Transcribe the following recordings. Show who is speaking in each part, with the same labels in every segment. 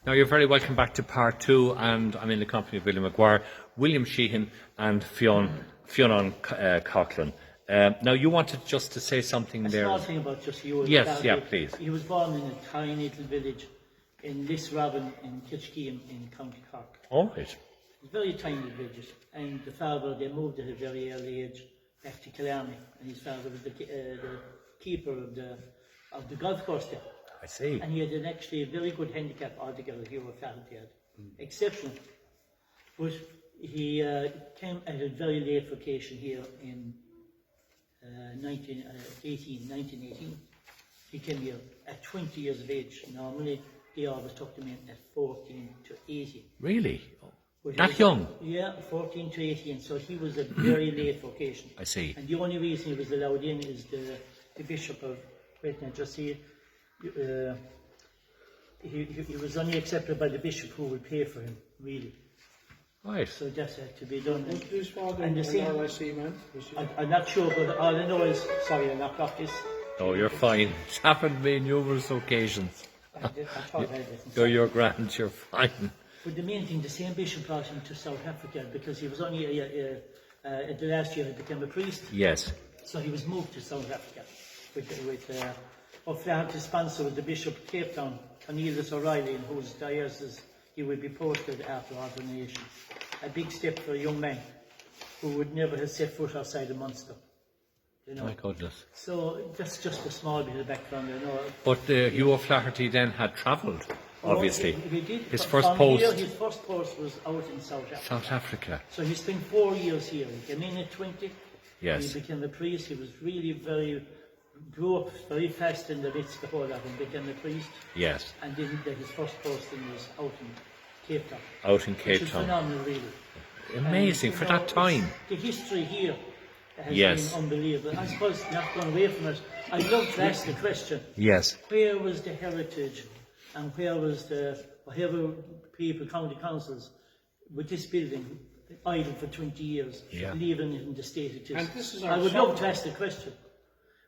Speaker 1: Now, you're very welcome back to part two, and I'm in the company of William Maguire, William Sheehan and Fionn Coughlin. Now, you wanted just to say something there.
Speaker 2: A small thing about just you.
Speaker 1: Yes, yeah, please.
Speaker 2: He was born in a tiny little village in Lisrabin in Kilchkeen in County Cork.
Speaker 1: All right.
Speaker 2: It's a very tiny village, and the father, they moved at a very early age back to Killarney, and his father was the keeper of the golf course there.
Speaker 1: I see.
Speaker 2: And he had actually a very good handicap altogether. He was faculty had exceptional, but he came at a very late vocation here in 1918. He came here at 20 years of age. Normally, they always took him in at 14 to 18.
Speaker 1: Really? That young?
Speaker 2: Yeah, 14 to 18. So he was a very late vocation.
Speaker 1: I see.
Speaker 2: And the only reason he was allowed in is the Bishop of Britain. Just see, he was only accepted by the Bishop, who would pay for him, really.
Speaker 1: Right.
Speaker 2: So that had to be done.
Speaker 3: What's his father
Speaker 2: And the same,
Speaker 3: RIC, man?
Speaker 2: I'm not sure, but all I know is, sorry, I knocked off this.
Speaker 1: Oh, you're fine. It's happened to me on numerous occasions.
Speaker 2: I thought I had this.
Speaker 1: You're grand, you're fine.
Speaker 2: But the main thing, the same bishop brought him to South Africa because he was only the last year he became a priest.
Speaker 1: Yes.
Speaker 2: So he was moved to South Africa with O'Flaherty to sponsor with the Bishop of Cape Town, Cornelius O'Reilly, in whose diocese he would be posted after ordination. A big step for a young man who would never have set foot outside of Munster. You know.
Speaker 1: My goodness.
Speaker 2: So that's just a small bit of background, you know.
Speaker 1: But Hugh O'Flaherty then had travelled, obviously.
Speaker 2: He did.
Speaker 1: His
Speaker 2: From
Speaker 1: first post.
Speaker 2: Here, his first post was out in South Africa.
Speaker 1: South Africa.
Speaker 2: So he spent 4 years here. He came in at 20.
Speaker 1: Yes.
Speaker 2: He became a priest. He was really grew up very fast in the midst of the whole lot and became a priest.
Speaker 1: Yes.
Speaker 2: And then his first posting was out in Cape Town.
Speaker 1: Out in Cape
Speaker 2: Which is
Speaker 1: Town.
Speaker 2: phenomenal, really.
Speaker 1: Amazing
Speaker 2: And,
Speaker 1: for
Speaker 2: you know,
Speaker 1: that time.
Speaker 2: The history here has
Speaker 1: Yes.
Speaker 2: been unbelievable. I suppose not going away from it, I'd love to ask the question,
Speaker 1: Yes.
Speaker 2: where was the heritage and where was whatever people, county councils, with this building idle for 20 years,
Speaker 1: Yeah.
Speaker 2: leaving it in the state it is?
Speaker 3: And this is our
Speaker 2: I would love to
Speaker 3: summer.
Speaker 2: ask the question,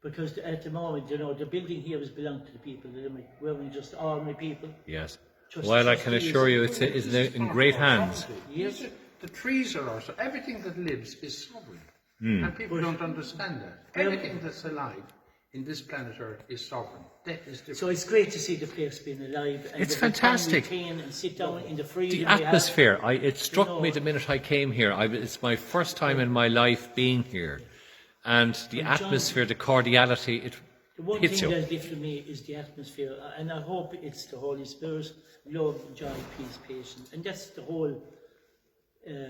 Speaker 2: because at the moment, you know, the building here has belonged to the people. We're only just ordinary people.
Speaker 1: Yes.
Speaker 2: Just
Speaker 1: Well, I can
Speaker 2: trustees.
Speaker 1: assure you it's in great hands.
Speaker 3: Yes. The trees are ours. So everything that lives is sovereign.
Speaker 1: Hmm.
Speaker 3: And people don't understand that. Everything that's alive in this planet Earth is sovereign. That is different.
Speaker 2: So it's great to see the place being alive. And
Speaker 1: It's
Speaker 2: every time
Speaker 1: fantastic.
Speaker 2: we came and sit down in the freedom
Speaker 1: The
Speaker 2: we have.
Speaker 1: atmosphere, it struck
Speaker 2: You know,
Speaker 1: me the minute I came here. It's my first time in my life being here. And the
Speaker 2: And John,
Speaker 1: atmosphere, the cordiality, it
Speaker 2: The one
Speaker 1: hits
Speaker 2: thing
Speaker 1: you.
Speaker 2: that lifted me is the atmosphere, and I hope it's the Holy Spirit, love, joy, peace, patience, and that's the whole.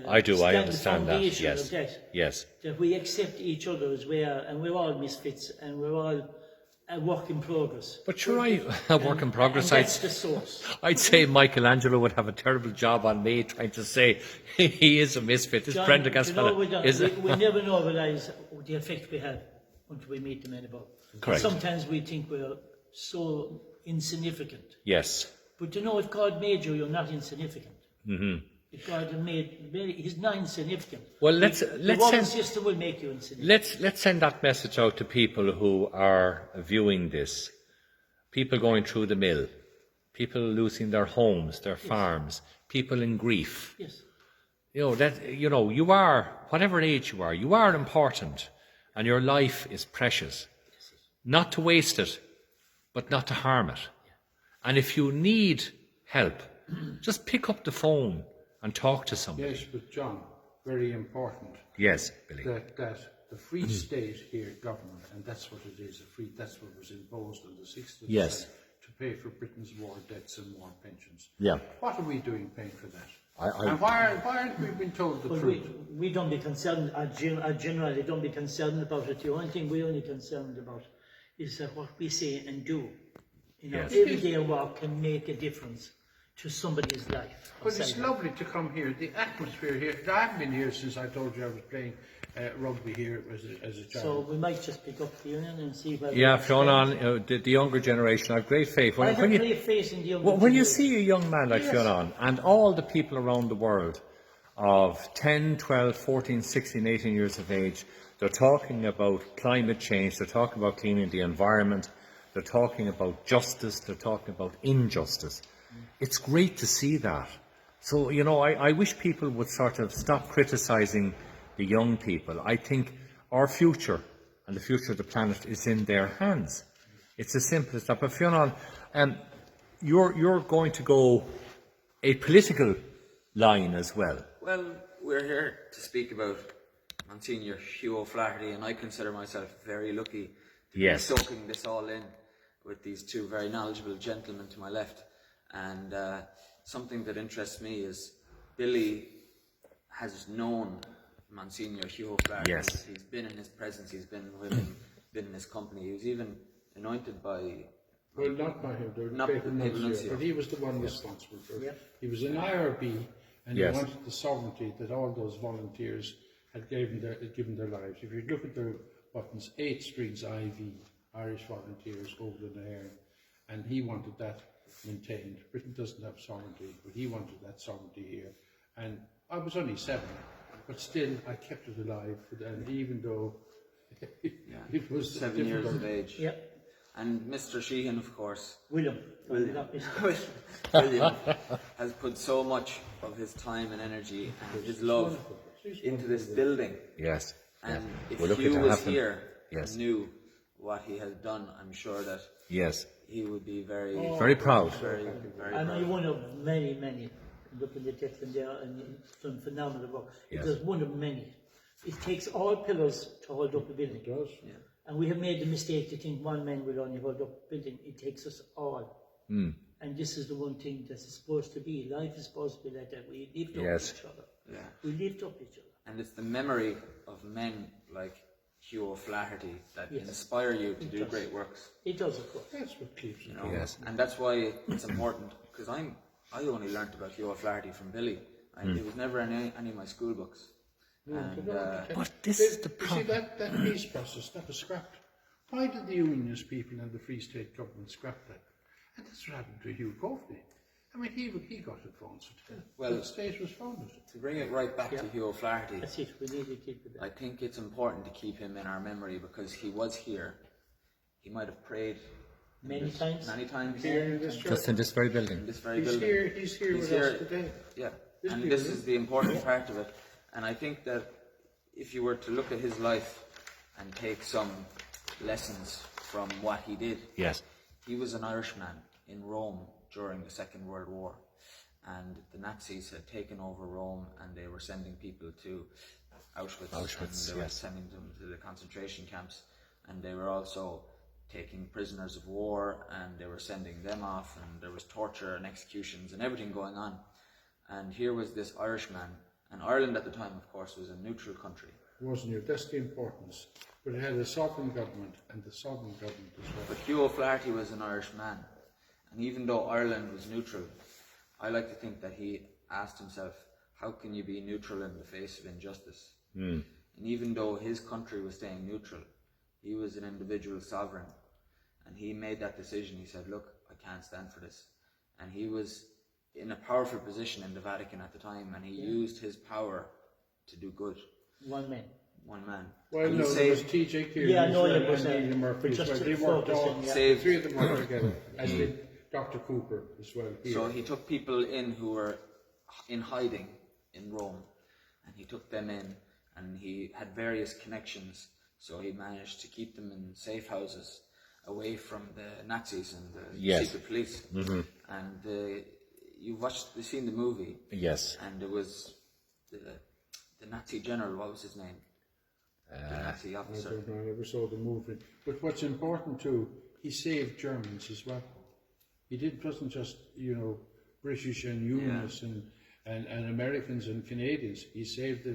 Speaker 1: I do, I
Speaker 2: the
Speaker 1: understand that,
Speaker 2: foundation
Speaker 1: yes.
Speaker 2: of that.
Speaker 1: Yes.
Speaker 2: That we accept each other as we are, and we're all misfits, and we're all a work in progress.
Speaker 1: But sure, a work in progress.
Speaker 2: And that's the source.
Speaker 1: I'd say Michelangelo would have a terrible job on me trying to say he is a misfit. This
Speaker 2: John,
Speaker 1: Prendergast
Speaker 2: you know,
Speaker 1: fella is
Speaker 2: we never know realise the effect we have until we meet the men above.
Speaker 1: Correct.
Speaker 2: Sometimes we think we're so insignificant.
Speaker 1: Yes.
Speaker 2: But you know, if God made you, you're not insignificant.
Speaker 1: Mm-hmm.
Speaker 2: If God had made, he's not insignificant.
Speaker 1: Well, let's
Speaker 2: the woman
Speaker 1: send,
Speaker 2: system will make you insignificant.
Speaker 1: let's send that message out to people who are viewing this. People going through the mill, people losing their homes, their farms, people in grief.
Speaker 2: Yes.
Speaker 1: You are, whatever age you are important, and your life is precious. Not to waste it, but not to harm it. And if you need help, just pick up the phone and talk to somebody.
Speaker 3: Yes, but John, very important.
Speaker 1: Yes, Billy.
Speaker 3: That the free state here government, and that's what it is, that's what was imposed on the 6th of
Speaker 1: Yes.
Speaker 3: December to pay for Britain's war debts and war pensions.
Speaker 1: Yeah.
Speaker 3: What are we doing paying for that?
Speaker 1: I-
Speaker 3: And why aren't we being told the
Speaker 2: But
Speaker 3: truth?
Speaker 2: we don't be concerned, I generally don't be concerned about it. The only thing we're only concerned about is that what we say and do. You know,
Speaker 1: Yes.
Speaker 2: everyday work can make a difference to somebody's life.
Speaker 3: But it's lovely to come here. The atmosphere here. I haven't been here since I told you I was playing rugby here as a child.
Speaker 2: So we might just pick up the union and see whether.
Speaker 1: Yeah, Fionn, the younger generation, I have great faith.
Speaker 2: I have great faith in the younger
Speaker 1: When you
Speaker 2: generation.
Speaker 1: see a young man like Fionn and all the people around the world of 10, 12, 14, 16, 18 years of age, they're talking about climate change, they're talking about cleaning the environment, they're talking about justice, they're talking about injustice. It's great to see that. So, you know, I wish people would sort of stop criticising the young people. I think our future and the future of the planet is in their hands. It's as simple as that. But Fionn, you're going to go a political line as well.
Speaker 4: Well, we're here to speak about Monsignor Hugh O'Flaherty, and I consider myself very lucky to be soaking this all in with these two very knowledgeable gentlemen to my left. And something that interests me is Billy has known Monsignor Hugh O'Flaherty.
Speaker 1: Yes.
Speaker 4: He's been in his presence, he's been with him, been in his company. He was even anointed by...
Speaker 3: Well, not by him, the
Speaker 4: Not
Speaker 3: papal
Speaker 4: the papal
Speaker 3: nuncio,
Speaker 4: nuncio.
Speaker 3: but he was the one responsible for it.
Speaker 2: Yep.
Speaker 3: He was in IRB, and
Speaker 1: Yes.
Speaker 3: he wanted the sovereignty that all those volunteers had given their lives. If you look at the buttons, 8 strings IV, Irish volunteers over the Nairn, and he wanted that maintained. Britain doesn't have sovereignty, but he wanted that sovereignty here. And I was only 7, but still I kept it alive, and even though it was
Speaker 4: 7 years
Speaker 3: difficult.
Speaker 4: of age.
Speaker 2: Yep.
Speaker 4: And Mr. Sheehan, of course,
Speaker 2: William.
Speaker 4: William,
Speaker 2: Not Mr.
Speaker 4: William has put so much of his time and energy and his love into this building.
Speaker 1: Yes.
Speaker 4: And if
Speaker 1: We're lucky
Speaker 4: Hugh
Speaker 1: to
Speaker 4: was
Speaker 1: have them.
Speaker 4: here
Speaker 1: Yes.
Speaker 4: and knew what he has done, I'm sure that
Speaker 1: Yes.
Speaker 4: he would be very,
Speaker 1: Very proud.
Speaker 4: very, very
Speaker 2: And
Speaker 4: proud.
Speaker 2: you're one of many. Look in the text and there, and it's done phenomenal work.
Speaker 1: Yes.
Speaker 2: It is one of many. It takes all pillars to hold up a building.
Speaker 3: It does.
Speaker 2: And we have made the mistake to think one man will only hold up a building. It takes us all. And this is the one thing that is supposed to be. Life is supposed to be like that. We lift up
Speaker 1: Yes.
Speaker 2: each other.
Speaker 4: Yeah.
Speaker 2: We lift up each other.
Speaker 4: And it's the memory of men like Hugh O'Flaherty that
Speaker 2: Yes.
Speaker 4: inspire you to do
Speaker 2: does.
Speaker 4: great works.
Speaker 2: It does, of course.
Speaker 3: That's what keeps it.
Speaker 4: You know?
Speaker 1: Yes.
Speaker 4: And that's why it's important, because I only learnt about Hugh O'Flaherty from Billy. It was never in any of my school books. And,
Speaker 1: But this is the
Speaker 3: You see,
Speaker 1: problem.
Speaker 3: that peace process, that was scrapped. Why did the Unionist people and the Free State government scrap that? And that's what happened to Hugh Coveney. I mean, he got it for once.
Speaker 4: Well,
Speaker 3: the state was founded.
Speaker 4: to bring it right back to Hugh O'Flaherty,
Speaker 2: That's it. We need to keep it
Speaker 4: I
Speaker 2: back.
Speaker 4: think it's important to keep him in our memory because he was here. He might have prayed
Speaker 2: Many times.
Speaker 4: many times
Speaker 3: Here in this church.
Speaker 1: Just in this very
Speaker 4: in
Speaker 1: building.
Speaker 4: this very
Speaker 3: He's
Speaker 4: building.
Speaker 3: here, he's here with us today.
Speaker 4: Yeah,
Speaker 3: This
Speaker 4: and
Speaker 3: building.
Speaker 4: this is the important part of it. And I think that if you were to look at his life and take some lessons from what he did,
Speaker 1: Yes.
Speaker 4: he was an Irishman in Rome during the Second World War. And the Nazis had taken over Rome and they were sending people to Auschwitz,
Speaker 1: Auschwitz,
Speaker 4: and they were
Speaker 1: yes.
Speaker 4: sending them to the concentration camps. And they were also taking prisoners of war and they were sending them off, and there was torture and executions and everything going on. And here was this Irishman, and Ireland at the time, of course, was a neutral country.
Speaker 3: Wasn't it? That's the importance. But it had a sovereign government, and the sovereign government as well.
Speaker 4: But Hugh O'Flaherty was an Irish man. And even though Ireland was neutral, I like to think that he asked himself, how can you be neutral in the face of injustice? And even though his country was staying neutral, he was an individual sovereign. And he made that decision. He said, look, I can't stand for this. And he was in a powerful position in the Vatican at the time, and he used his power to do good.
Speaker 2: One man.
Speaker 4: One man.
Speaker 3: Well,
Speaker 4: And
Speaker 3: no,
Speaker 4: he
Speaker 3: there was
Speaker 4: saved,
Speaker 3: TJ Kieran
Speaker 2: Yeah, I know
Speaker 3: as
Speaker 2: it
Speaker 3: well,
Speaker 2: was,
Speaker 3: and Neil Murphy
Speaker 2: but
Speaker 3: as
Speaker 2: just
Speaker 3: well.
Speaker 2: to
Speaker 3: They worked
Speaker 2: focus
Speaker 3: all,
Speaker 2: on, yeah.
Speaker 4: saved.
Speaker 3: three of them worked together, as did Dr. Cooper as well. Here.
Speaker 4: So he took people in who were in hiding in Rome, and he took them in, and he had various connections, so he managed to keep them in safe houses away from the Nazis and the
Speaker 1: Yes.
Speaker 4: secret police. And you've seen the movie,
Speaker 1: Yes.
Speaker 4: and there was the Nazi general, what was his name? The Nazi
Speaker 3: I
Speaker 4: officer.
Speaker 3: don't know, I never saw the movie. But what's important too, he saved Germans as well. He wasn't just, British and Unionists and Americans and Canadians. He saved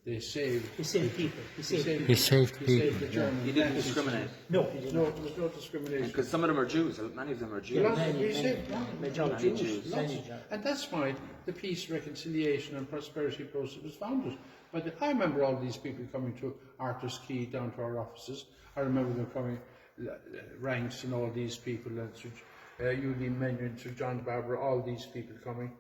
Speaker 2: He saved people. He saved people.
Speaker 1: He saved
Speaker 3: He
Speaker 1: people.
Speaker 3: saved the German
Speaker 4: He didn't
Speaker 3: Nazis.
Speaker 4: discriminate,
Speaker 2: No, he didn't.
Speaker 3: No, there was no discrimination.
Speaker 4: because some of them are Jews. Many of them are Jews.
Speaker 3: He saved
Speaker 2: Majority
Speaker 3: lots.
Speaker 2: Jews.
Speaker 3: And that's why the peace, reconciliation and prosperity process was founded. But I remember all these people coming to Arthur's Quay down to our offices. I remember them coming, Ranks and all these people, and Eugene Menyon, Sir John Barber, all these people coming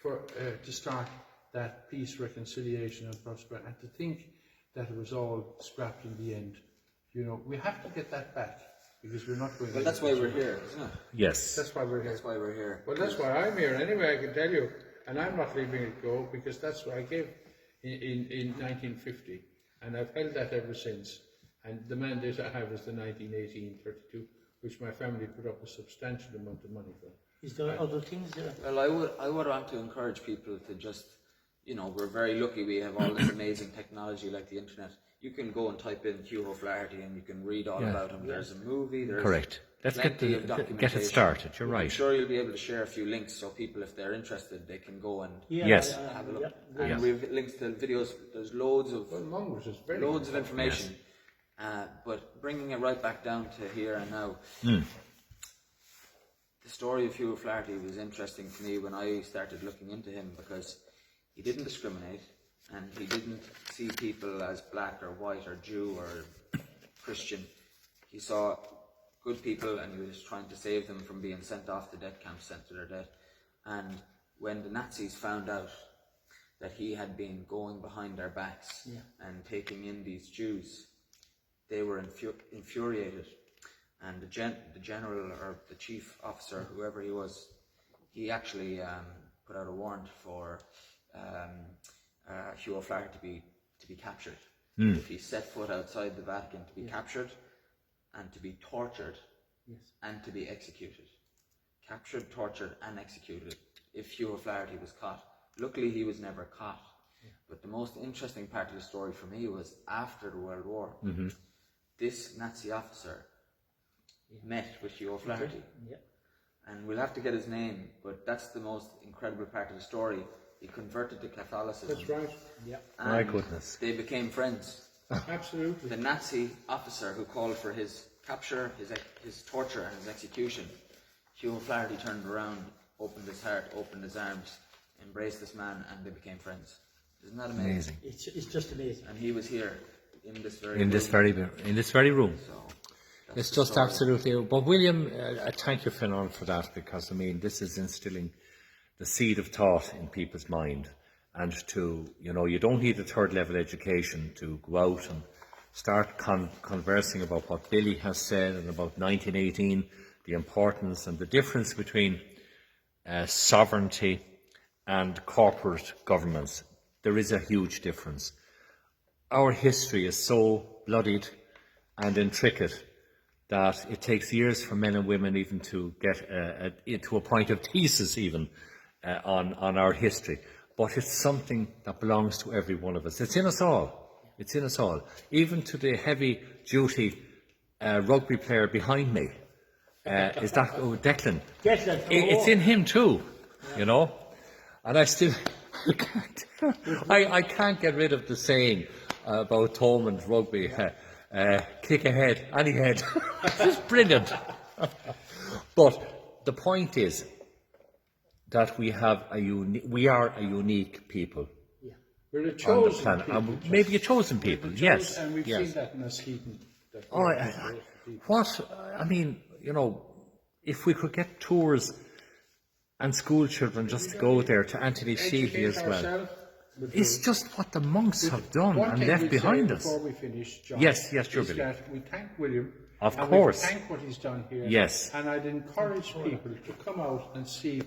Speaker 3: to start that peace, reconciliation and prosperity. And to think that it was all scrapped in the end. We have to get that back. because we're not going.
Speaker 4: Well, that's why we're here, isn't it?
Speaker 1: Yes.
Speaker 3: That's why we're here.
Speaker 4: That's why we're here.
Speaker 3: Well, that's why I'm here anyway. I can tell you, and I'm not letting it go because that's what I gave in 1950, and I've held that ever since. And the mandate I have is the 1918-32, which my family put up a substantial amount of money for.
Speaker 2: Is there other things there?
Speaker 4: Well, I would want to encourage people to just, we're very lucky we have all this amazing technology like the internet. You can go and type in Hugh O'Flaherty and you can read all about him. There's a movie, there's
Speaker 1: Correct. Let's get
Speaker 4: plenty of
Speaker 1: it
Speaker 4: documentation.
Speaker 1: started. You're
Speaker 4: I'm
Speaker 1: right.
Speaker 4: sure you'll be able to share a few links so people, if they're interested, they can go and
Speaker 1: Yes.
Speaker 4: have a look.
Speaker 2: Yeah.
Speaker 4: And we've links to videos. There's loads of
Speaker 3: Mongrels is very
Speaker 4: loads of information. But bringing it right back down to here and now, the story of Hugh O'Flaherty was interesting to me when I started looking into him because he didn't discriminate and he didn't see people as black or white or Jew or Christian. He saw good people and he was trying to save them from being sent off to death camps, sent to their death. And when the Nazis found out that he had been going behind their backs and taking in these Jews, they were infuriated. And the general or the chief officer, whoever he was, he actually put out a warrant for Hugh O'Flaherty to be captured. If he set foot outside the Vatican, to be captured and to be tortured and to be executed. Captured, tortured and executed if Hugh O'Flaherty was caught. Luckily he was never caught. But the most interesting part of the story for me was after the World War. This Nazi officer met with Hugh O'Flaherty. And we'll have to get his name, but that's the most incredible part of the story. He converted to Catholicism.
Speaker 3: That's right.
Speaker 4: And
Speaker 1: My goodness.
Speaker 4: they became friends.
Speaker 3: Absolutely.
Speaker 4: The Nazi officer who called for his capture, his torture and his execution, Hugh O'Flaherty turned around, opened his heart, opened his arms, embraced this man, and they became friends. Isn't that amazing?
Speaker 2: It's just amazing.
Speaker 4: And he was here in this very
Speaker 1: room.
Speaker 4: So
Speaker 1: It's just absolutely. But William, thank you, Finan, for that, because this is instilling the seed of thought in people's mind, and you don't need a third level education to go out and start conversing about what Billy has said and about 1918, the importance and the difference between sovereignty and corporate governments. There is a huge difference. Our history is so bloodied and intricate that it takes years for men and women even to get to a point of thesis even on our history. But it's something that belongs to every one of us. It's in us all. It's in us all. Even to the heavy-duty rugby player behind me. Is that Declan?
Speaker 2: Declan.
Speaker 1: It's in him too, And I still I can't get rid of the saying about Thomond rugby. Kick ahead, any head. It's brilliant. But the point is that we are a unique people.
Speaker 3: We're a chosen people.
Speaker 1: Maybe a chosen people, yes.
Speaker 3: And we've seen that in Askeaton.
Speaker 1: If we could get tours and school children just to go there to Anthony Sheehy as well. It's just what the monks have done and left behind us.
Speaker 3: Before we finish, John,
Speaker 1: yes, sure, Billy.
Speaker 3: We thank William.
Speaker 1: Of course.
Speaker 3: We thank what he's done here.
Speaker 1: Yes.
Speaker 3: And I'd encourage people to come out and see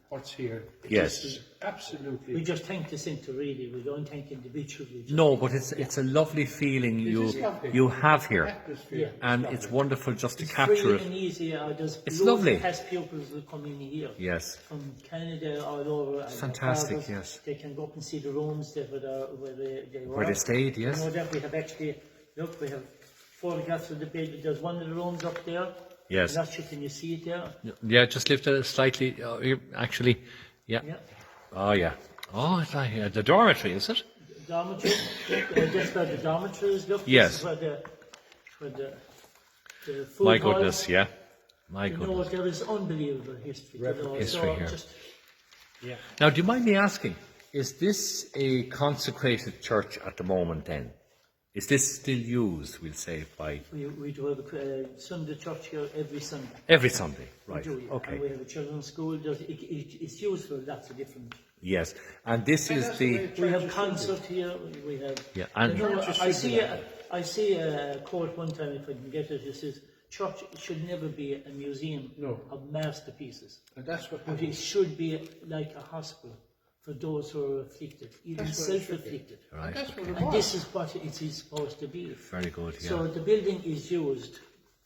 Speaker 3: what's here.
Speaker 1: Yes.
Speaker 3: Absolutely.
Speaker 2: We just thank the centre, really. We don't thank individually.
Speaker 1: No, but it's a lovely feeling you have here.
Speaker 3: Atmosphere.
Speaker 1: And it's wonderful just to
Speaker 2: It's
Speaker 1: capture
Speaker 2: free
Speaker 1: it.
Speaker 2: and easy.
Speaker 1: It's lovely.
Speaker 2: Past pupils will come in here.
Speaker 1: Yes.
Speaker 2: From Canada, all over. And
Speaker 1: Fantastic,
Speaker 2: fathers,
Speaker 1: yes.
Speaker 2: They can go up and see the rooms where they were.
Speaker 1: Where they stayed, yes.
Speaker 2: You know that we have actually, we have photographs of the bed. There's one of the rooms up there.
Speaker 1: Yes.
Speaker 2: I'm not sure, can you see it there?
Speaker 1: Yeah, just lift it slightly. Actually, yeah. Oh, yeah. Oh, it's like the dormitory, is it?
Speaker 2: Dormitory. That's where the dormitory is. Look,
Speaker 1: Yes.
Speaker 2: This is where the food
Speaker 1: My
Speaker 2: hall.
Speaker 1: goodness, yeah. My goodness.
Speaker 2: There is unbelievable history.
Speaker 1: History here. Now, do you mind me asking, is this a consecrated church at the moment then? Is this still used, we'll say, by...
Speaker 2: We do have a Sunday church here every Sunday.
Speaker 1: Every Sunday, right.
Speaker 2: We do, yeah.
Speaker 1: Okay.
Speaker 2: And we have a children's school. It's used for lots of different...
Speaker 1: Yes, and this is the...
Speaker 2: We have concert here. We have...
Speaker 1: Yeah, and...
Speaker 2: I see a quote one time, if I can get it. It says, church should never be a museum
Speaker 3: No.
Speaker 2: of masterpieces.
Speaker 3: And that's what
Speaker 2: But it
Speaker 3: happened.
Speaker 2: should be like a hospital for those who are afflicted, even
Speaker 3: That's what it should be.
Speaker 2: self-afflicted.
Speaker 3: And that's what it
Speaker 2: And
Speaker 3: was.
Speaker 2: this is what it is supposed to be.
Speaker 1: Very good, yeah.
Speaker 2: So the building is used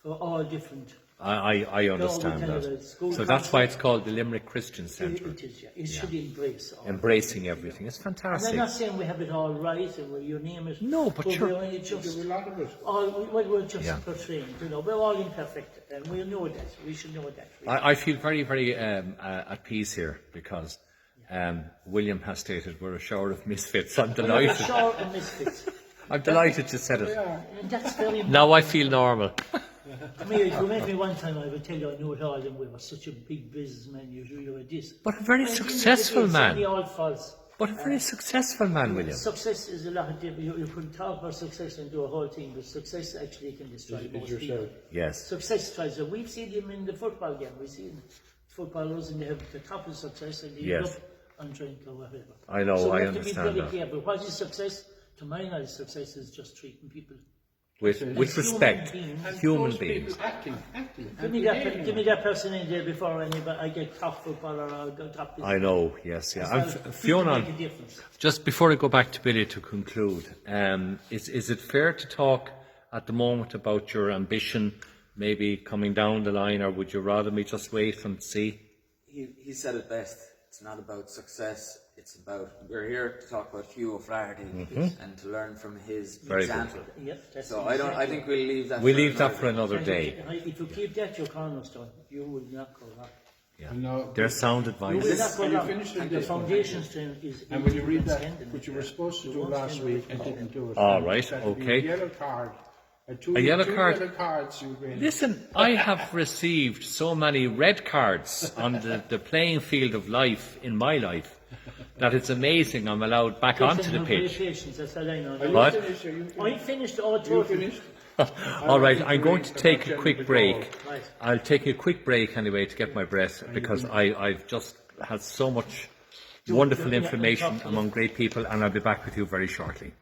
Speaker 2: for all different.
Speaker 1: I understand
Speaker 2: kind of
Speaker 1: that.
Speaker 2: a school
Speaker 1: So that's why it's called the Limerick Christian Centre.
Speaker 2: It is, yeah. It should embrace all.
Speaker 1: Embracing everything. It's
Speaker 2: And I'm
Speaker 1: fantastic.
Speaker 2: not saying we have it all right and you name it.
Speaker 1: No, but sure.
Speaker 2: we're only just
Speaker 3: There were a lot of it.
Speaker 2: we're just
Speaker 1: Yeah.
Speaker 2: portraying. We're all imperfect, and we know that. We should know that.
Speaker 1: I feel very, very at peace here because William has stated we're a shower of misfits. I'm
Speaker 2: We're
Speaker 1: delighted.
Speaker 2: short and misfits.
Speaker 1: I'm delighted you said it.
Speaker 2: And that's very important.
Speaker 1: Now I feel normal.
Speaker 2: I mean, if you met me one time, I would tell you I knew it all, and we were such a big businessman, you were this.
Speaker 1: But a very
Speaker 2: And
Speaker 1: successful
Speaker 2: it's
Speaker 1: man.
Speaker 2: only all false.
Speaker 1: But a very successful man, William.
Speaker 2: Success is a lot of different. You can talk about success and do a whole thing, but success actually can destroy
Speaker 3: It's
Speaker 2: most
Speaker 3: yourself.
Speaker 2: people.
Speaker 1: Yes.
Speaker 2: Success tries. We've seen him in the football game. We've seen footballers and they have the top of success and they
Speaker 1: Yes.
Speaker 2: end up on drink or whatever.
Speaker 1: I know,
Speaker 2: so we
Speaker 1: I
Speaker 2: have to be
Speaker 1: understand
Speaker 2: very
Speaker 1: that.
Speaker 2: careful. What is success? To my knowledge, success is just treating people.
Speaker 1: With respect.
Speaker 2: beings.
Speaker 3: And
Speaker 1: Human
Speaker 3: those
Speaker 1: beings.
Speaker 3: people acting.
Speaker 2: Give me that person in there before anybody. I get top footballer or I go top.
Speaker 1: I know, yes, yeah.
Speaker 2: People
Speaker 1: Fiona,
Speaker 2: make a difference.
Speaker 1: just before I go back to Billy to conclude, is it fair to talk at the moment about your ambition maybe coming down the line, or would you rather me just wait and see?
Speaker 4: He said it best. It's not about success. It's about, we're here to talk about Hugh O'Flaherty and to learn from his
Speaker 1: Very good.
Speaker 4: example.
Speaker 2: Yep, that's
Speaker 4: So I think we'll leave that.
Speaker 1: We
Speaker 4: for
Speaker 1: leave that
Speaker 4: another
Speaker 1: for another day.
Speaker 2: If you keep that your cornerstone, you will not go wrong.
Speaker 1: Yeah.
Speaker 3: And now-
Speaker 1: There's sound
Speaker 2: You
Speaker 1: advice.
Speaker 2: will not go
Speaker 3: when you
Speaker 2: wrong.
Speaker 3: finish with
Speaker 2: And the
Speaker 3: this one,
Speaker 2: foundation stone is.
Speaker 3: And when you read that,
Speaker 2: extending
Speaker 3: which
Speaker 2: it.
Speaker 3: you were supposed to do last week and didn't do it.
Speaker 1: All right,
Speaker 3: That would be
Speaker 1: okay.
Speaker 3: A yellow card.
Speaker 1: A yellow
Speaker 3: two
Speaker 1: card?
Speaker 3: yellow cards you've been.
Speaker 1: Listen, I have received so many red cards on the playing field of life in my life that it's amazing I'm allowed back onto the pitch.
Speaker 2: Patience, that's all I know.
Speaker 3: Are you
Speaker 1: What?
Speaker 3: finished? Are you
Speaker 2: I'm finished all
Speaker 3: You
Speaker 2: totally.
Speaker 3: finished?
Speaker 1: All right, I'm going to take a quick break.
Speaker 2: Right.
Speaker 1: I'll take a quick break anyway to get my breath because I've just had so much wonderful information among great people, and I'll be back with you very shortly.